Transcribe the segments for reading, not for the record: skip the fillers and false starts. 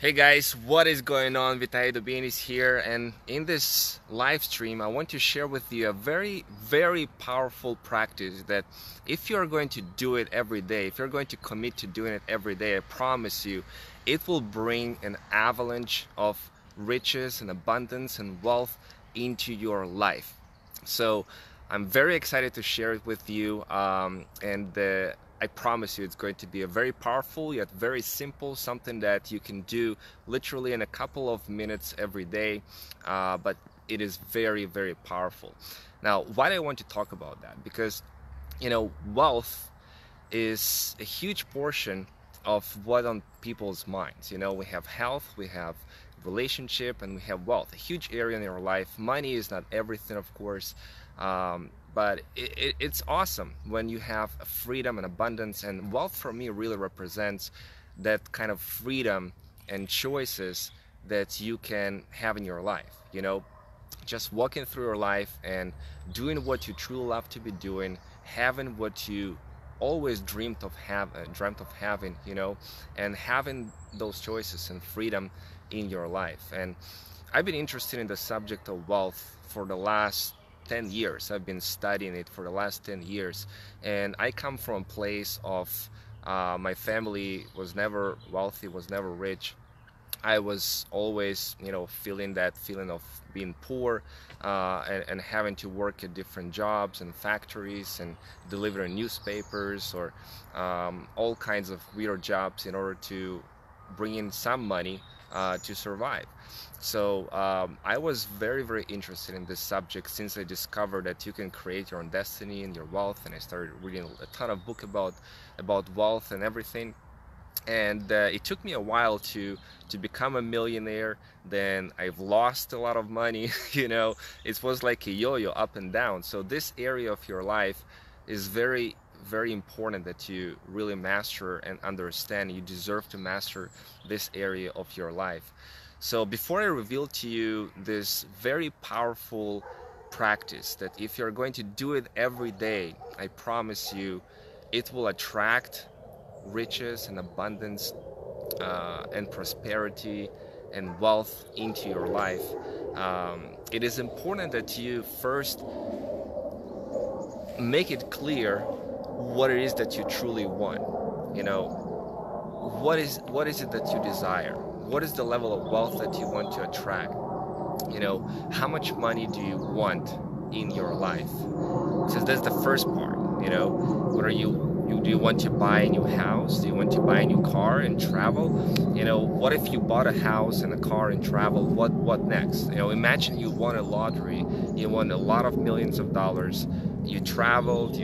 Hey guys, what is going on? Vitaly Dubin is here, and in this live stream I want to share with you a very powerful practice that if you're going to do it every day, if you're going to commit to doing it every day, I promise you it will bring an avalanche of riches and abundance and wealth into your life. So I'm very excited to share it with you, I promise you it's going to be a very powerful yet very simple, something that you can do literally in a couple of minutes every day, but it is very powerful. Now, why do I want to talk about that? Because wealth is a huge portion of what on people's minds. We have health, we have relationship, and we have wealth, a huge area in our life. Money is not everything, of course, but it's awesome when you have freedom and abundance. And wealth for me really represents that kind of freedom and choices that you can have in your life. Just walking through your life and doing what you truly love to be doing, having what you always dreamt of having, and having those choices and freedom in your life. And I've been interested in the subject of wealth for the last 10 years. I've been studying it for the last 10 years, and I come from a place of my family was never wealthy, was never rich. I was always, feeling that feeling of being poor, and having to work at different jobs and factories and delivering newspapers or all kinds of weird jobs in order to bring in some money to survive. So I was very interested in this subject since I discovered that you can create your own destiny and your wealth, and I started reading a ton of book about wealth and everything. And it took me a while to become a millionaire. Then I've lost a lot of money. It was like a yo-yo, up and down. So this area of your life is very important that you really master and understand. You deserve to master this area of your life. So before I reveal to you this very powerful practice that if you're going to do it every day, I promise you it will attract riches and abundance, and prosperity and wealth into your life. It is important that you first make it clear what it is that you truly want. What is it that you desire? What is the level of wealth that you want to attract? How much money do you want in your life? So that's the first part. What are you do you want to buy a new house? Do you want to buy a new car and travel? What if you bought a house and a car and travel? What next? Imagine you won a lottery, you won a lot of millions of dollars, you traveled,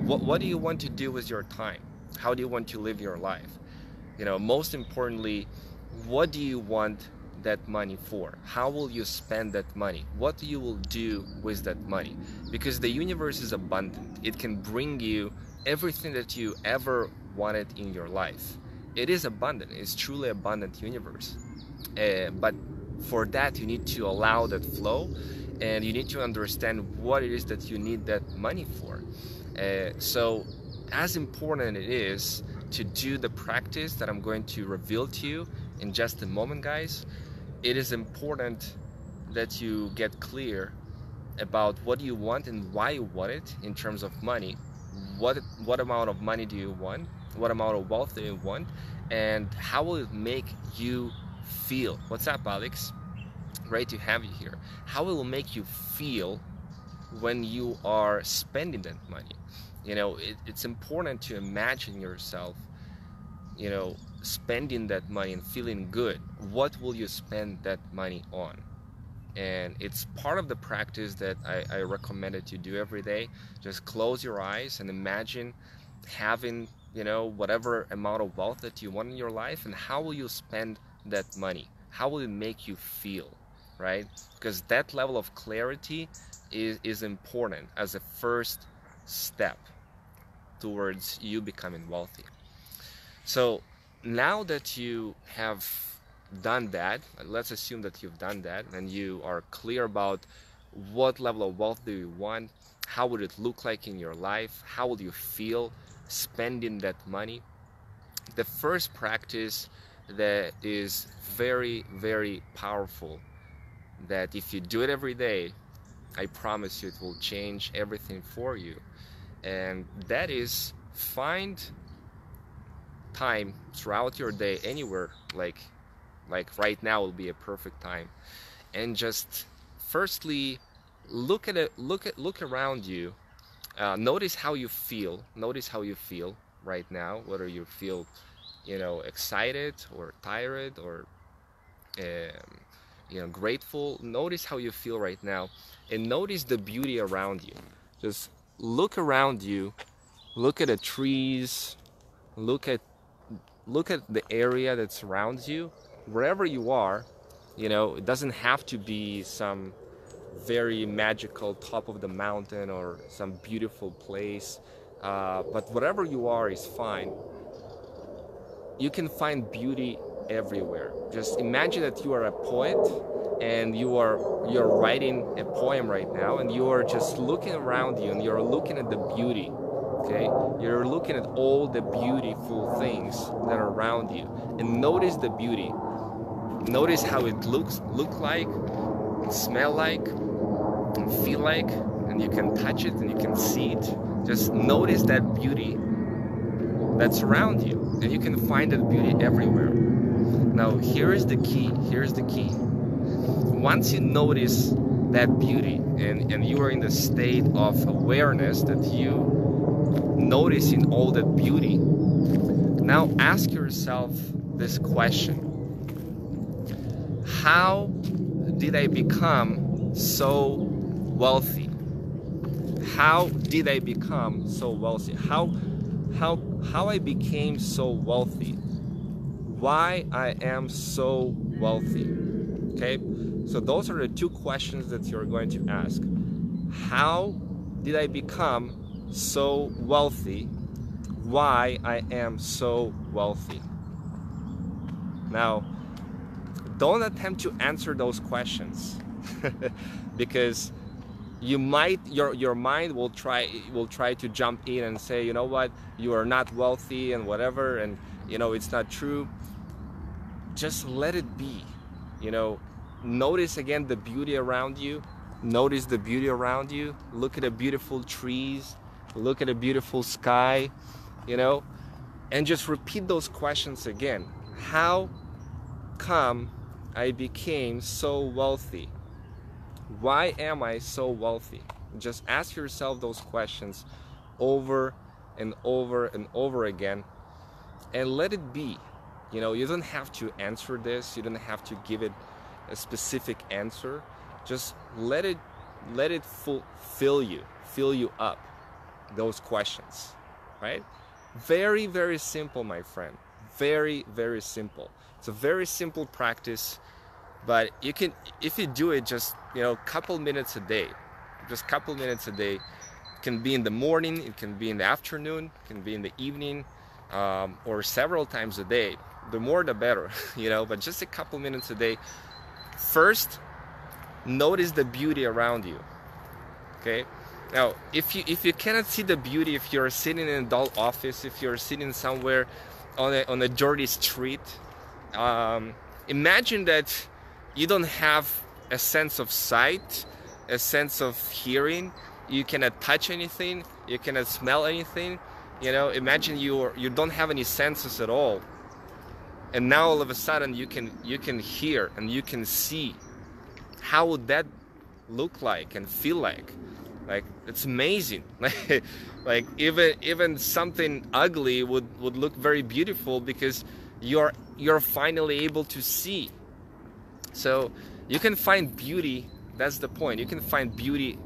what do you want to do with your time? How do you want to live your life? Most importantly, what do you want that money for? How will you spend that money? What you will do with that money? Because the universe is abundant. It can bring you everything that you ever wanted in your life. It is abundant. It's truly abundant universe. But for that, you need to allow that flow, and you need to understand what it is that you need that money for. So as important it is to do the practice that I'm going to reveal to you in just a moment, guys, it is important that you get clear about what you want and why you want it in terms of money. What amount of money do you want? What amount of wealth do you want? And how will it make you feel? What's up, Alex? Great to have you here. How will it make you feel when you are spending that money? It's important to imagine yourself, spending that money and feeling good. What will you spend that money on? And it's part of the practice that I recommend that you do every day. Just close your eyes and imagine having, whatever amount of wealth that you want in your life, and how will you spend that money? How will it make you feel, right? Because that level of clarity is important as a first step towards you becoming wealthy. So now that you have done that, let's assume that you've done that and you are clear about what level of wealth do you want, how would it look like in your life, how will you feel spending that money. The first practice that is very, very powerful, that if you do it every day, I promise you it will change everything for you. And that is, find time throughout your day, anywhere, like right now will be a perfect time, and just firstly look at it, look around you. Notice how you feel. Notice how you feel right now, whether you feel, excited or tired or grateful. Notice how you feel right now, and notice the beauty around you. Just look around you, look at the trees, look at the area that surrounds you, wherever you are. It doesn't have to be some very magical top of the mountain or some beautiful place, but whatever you are is fine. You can find beauty everywhere. Just imagine that you are a poet and you're writing a poem right now, and you are just looking around you and you're looking at the beauty. Okay, you're looking at all the beautiful things that are around you, and notice the beauty. Notice how it look like, smell like, and feel like, and you can touch it and you can see it. Just notice that beauty that's around you, and you can find that beauty everywhere. Now here is the key. Here's the key. Once you notice that beauty and you are in the state of awareness that you noticing all that beauty, now ask yourself this question: how did I become so wealthy? How did I become so wealthy? How I became so wealthy? Why I am so wealthy? Okay, so those are the two questions that you're going to ask. How did I become so wealthy? Why I am so wealthy? Now, don't attempt to answer those questions because you might, your mind will try to jump in and say, you know what, you are not wealthy and whatever, and it's not true. Just let it be. Notice again the beauty around you. Notice the beauty around you. Look at the beautiful trees, look at the beautiful sky, and just repeat those questions again. How come I became so wealthy? Why am I so wealthy? Just ask yourself those questions over and over and over again, and let it be. You don't have to answer this. You don't have to give it a specific answer. Just let it fill you up, those questions, right? Very, very simple, my friend. Very, very simple. It's a very simple practice, but you can, if you do it just couple minutes a day, just couple minutes a day. It can be in the morning, it can be in the afternoon, it can be in the evening, or several times a day. The more the better, but just a couple minutes a day. First, notice the beauty around you. Okay, now if you cannot see the beauty, if you're sitting in a dull office, if you're sitting somewhere on a dirty street, imagine that you don't have a sense of sight, a sense of hearing. You cannot touch anything, you cannot smell anything. Imagine you don't have any senses at all, and now all of a sudden you can hear and you can see. How would that look like and feel like? Like, it's amazing. Like even something ugly would look very beautiful because you're finally able to see. So you can find beauty. That's the point. You can find beauty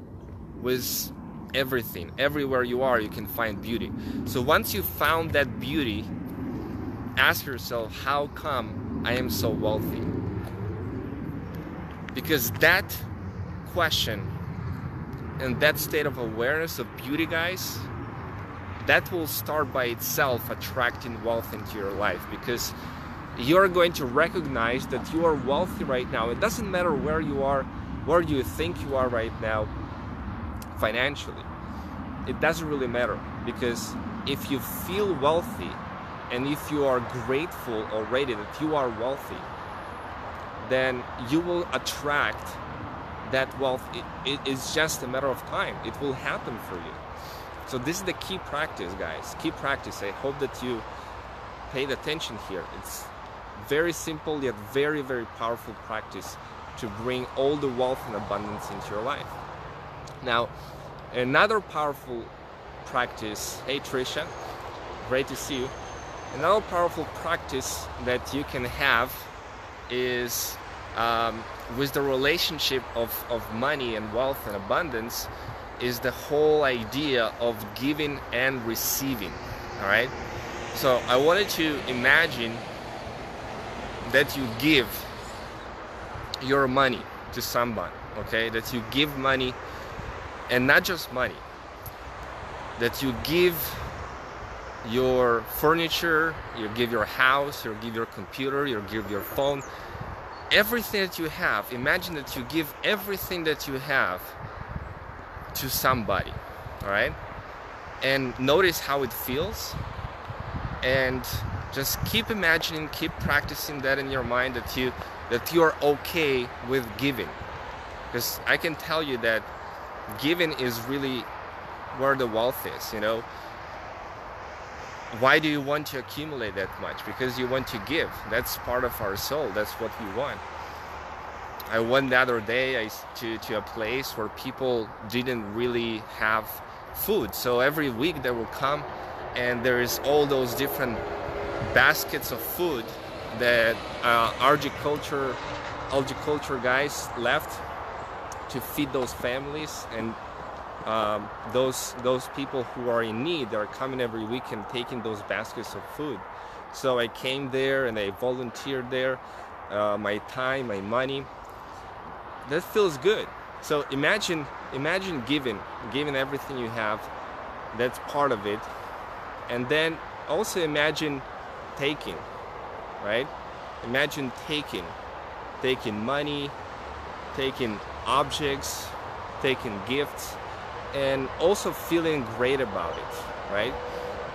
with everything. Everywhere you are, you can find beauty. So once you found that beauty, ask yourself, how come I am so wealthy? Because that question and that state of awareness of beauty, guys, that will start by itself attracting wealth into your life, because you're going to recognize that you are wealthy right now. It doesn't matter where you are, where you think you are right now financially. It doesn't really matter, because if you feel wealthy and if you are grateful already that you are wealthy, then you will attract that wealth. It is just a matter of time. It will happen for you. So this is the key practice, guys. Key practice. I hope that you paid attention here. It's very simple yet very, very powerful practice to bring all the wealth and abundance into your life. Now, another powerful practice, hey Trisha, great to see you. Another powerful practice that you can have is with the relationship of money and wealth and abundance, is the whole idea of giving and receiving. All right, so I wanted to imagine that you give your money to someone, okay, that you give money, and not just money, that you give your furniture, you give your house, you give your computer, you give your phone, everything that you have. Imagine that you give everything that you have to somebody, all right? And notice how it feels, and just keep imagining, keep practicing that in your mind, that you are okay with giving. Because I can tell you that giving is really where the wealth is, you know. Why do you want to accumulate that much? Because you want to give. That's part of our soul. That's what we want. I went the other day to a place where people didn't really have food. So every week they will come, and there is all those different baskets of food that agriculture guys left to feed those families, and those people who are in need, they're coming every week and taking those baskets of food. So I came there and I volunteered there, my time, my money. That feels good. So imagine giving everything you have. That's part of it. And then also imagine taking, right? Imagine taking money, taking objects, taking gifts, and also feeling great about it, right?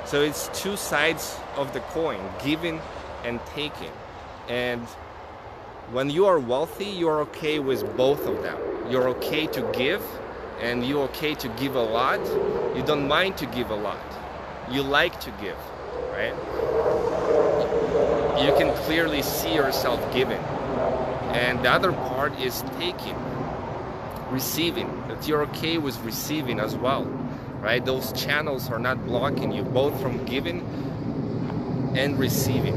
So it's two sides of the coin, giving and taking. And when you are wealthy, you're okay with both of them. You're okay to give, and you're okay to give a lot. You don't mind to give a lot. You like to give, right? You can clearly see yourself giving. And the other part is taking, receiving, that you're okay with receiving as well, right? Those channels are not blocking you, both from giving and receiving.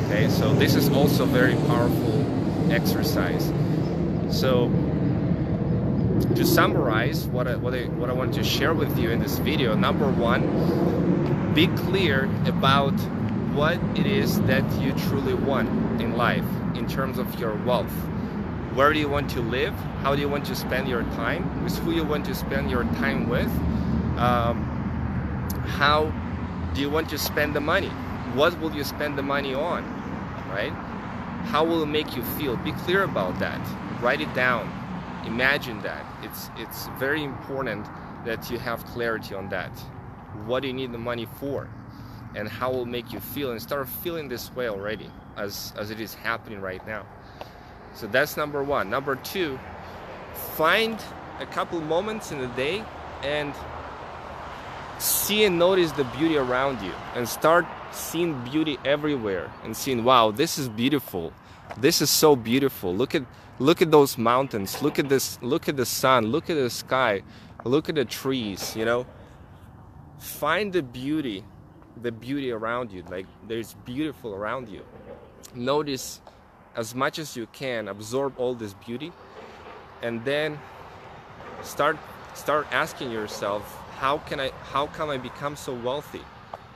Okay, so this is also very powerful exercise. So to summarize what I want to share with you in this video, number one, be clear about what it is that you truly want in life in terms of your wealth. Where do you want to live? How do you want to spend your time? With who you want to spend your time with? How do you want to spend the money? What will you spend the money on, right? How will it make you feel? Be clear about that. Write it down. Imagine that. It's very important that you have clarity on that. What do you need the money for? And how will it make you feel? And start feeling this way already, as it is happening right now. So that's number one. Number two, find a couple moments in the day and see and notice the beauty around you, and start seeing beauty everywhere and seeing, wow, this is beautiful. This is so beautiful. Look at those mountains. Look at this. Look at the sun. Look at the sky. Look at the trees, you know. Find the beauty around you. Like, there's beautiful around you. Notice as much as you can, absorb all this beauty, and then start asking yourself, how come I become so wealthy?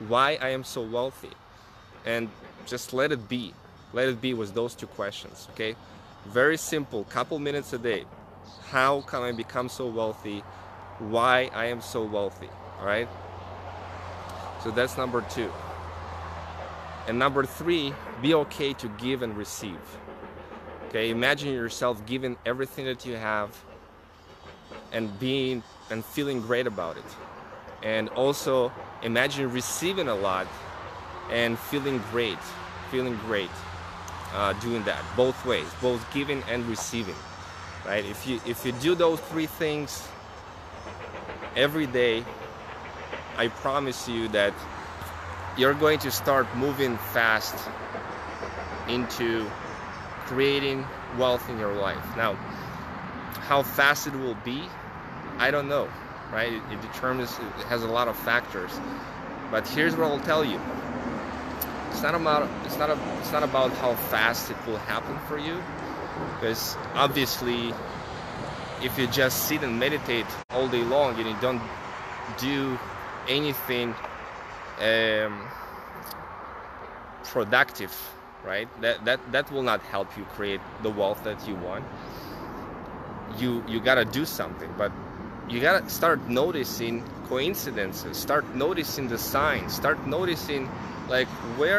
Why I am so wealthy? And just let it be. Let it be with those two questions, okay? Very simple, couple minutes a day. How can I become so wealthy? Why I am so wealthy, all right? So that's number two. And number three, be okay to give and receive. Okay, imagine yourself giving everything that you have and feeling great about it. And also imagine receiving a lot and feeling great doing that, both ways, both giving and receiving, right? If you do those three things every day, I promise you that you're going to start moving fast into creating wealth in your life. Now, how fast it will be, I don't know, right? It has a lot of factors. But here's what I'll tell you. It's not about how fast it will happen for you, because obviously if you just sit and meditate all day long and you don't do anything productive, right, that will not help you create the wealth that you want. You gotta do something, but you gotta start noticing coincidences, start noticing the signs, start noticing like what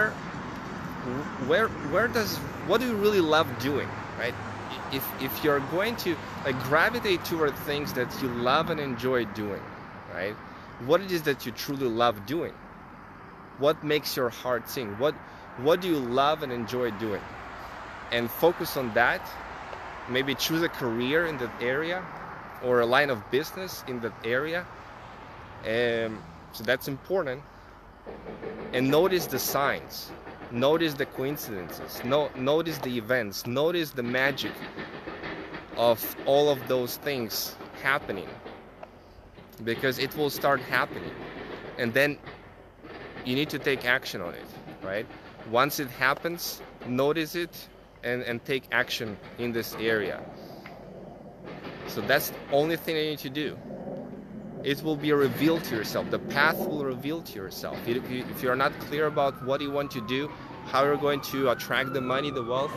do you really love doing, right? If you're going to like gravitate toward things that you love and enjoy doing, right? What it is that you truly love doing? What makes your heart sing? What do you love and enjoy doing? And focus on that. Maybe choose a career in that area or a line of business in that area. So that's important. And notice the signs, notice the coincidences, notice the events, notice the magic of all of those things happening, because it will start happening, and then you need to take action on it, right? Once it happens, notice it and take action in this area. So that's the only thing you need to do. It will be revealed to yourself. The path will reveal to yourself. If you're not clear about what you want to do, how you're going to attract the money, the wealth,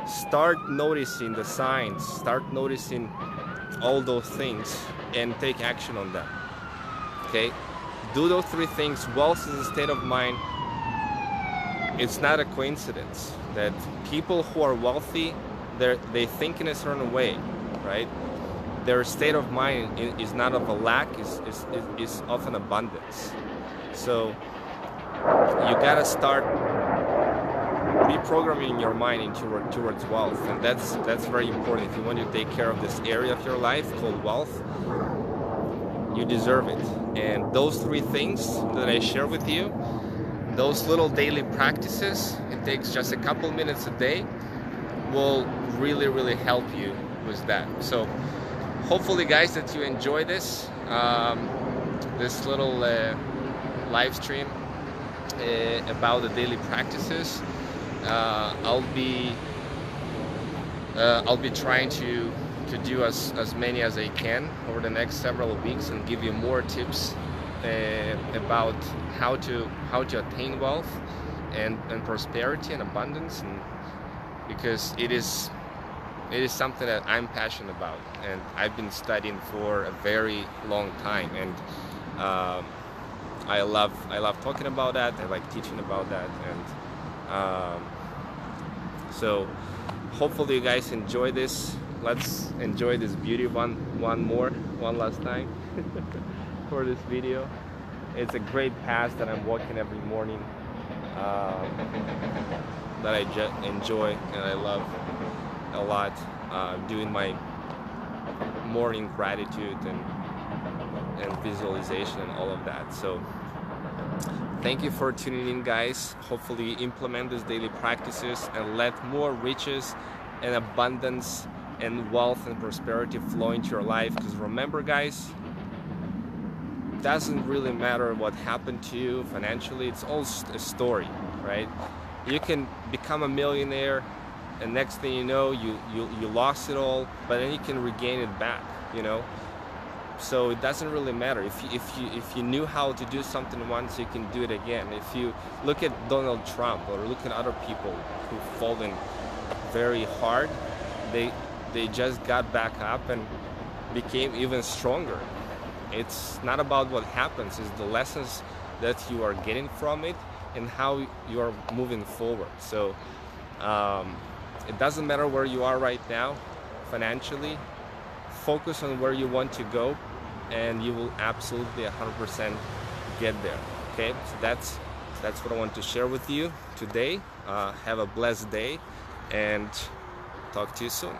start noticing the signs, start noticing all those things and take action on them. Okay? Do those three things. Wealth is a state of mind. It's not a coincidence that people who are wealthy, they think in a certain way, right? Their state of mind is not of a lack, is of an abundance. So you gotta start reprogramming your mind towards wealth, and that's very important. If you want to take care of this area of your life called wealth, you deserve it. And those three things that I share with you, those little daily practices, it takes just a couple minutes a day, will really help you with that. So hopefully guys that you enjoy this this little live stream about the daily practices. I'll be trying to do as many as I can over the next several weeks and give you more tips about how to attain wealth and prosperity and abundance, and because it is something that I'm passionate about and I've been studying for a very long time, and I love talking about that. I like teaching about that, and so hopefully you guys enjoy this. Let's enjoy this beauty one last time for this video. It's a great path that I'm walking every morning, that I just enjoy and I love a lot, doing my morning gratitude and visualization and all of that. So thank you for tuning in, guys. Hopefully implement these daily practices and let more riches and abundance and wealth and prosperity flow into your life. Because remember, guys, it doesn't really matter what happened to you financially. It's all a story, right? You can become a millionaire and next thing you know, you lost it all, but then you can regain it back, you know. So it doesn't really matter. If you knew how to do something once, you can do it again. If you look at Donald Trump or look at other people who've fallen very hard, they just got back up and became even stronger. It's not about what happens, it's the lessons that you are getting from it and how you are moving forward. So it doesn't matter where you are right now financially. Focus on where you want to go and you will absolutely 100% get there. Okay, so that's That's what I want to share with you today. Have a blessed day and talk to you soon.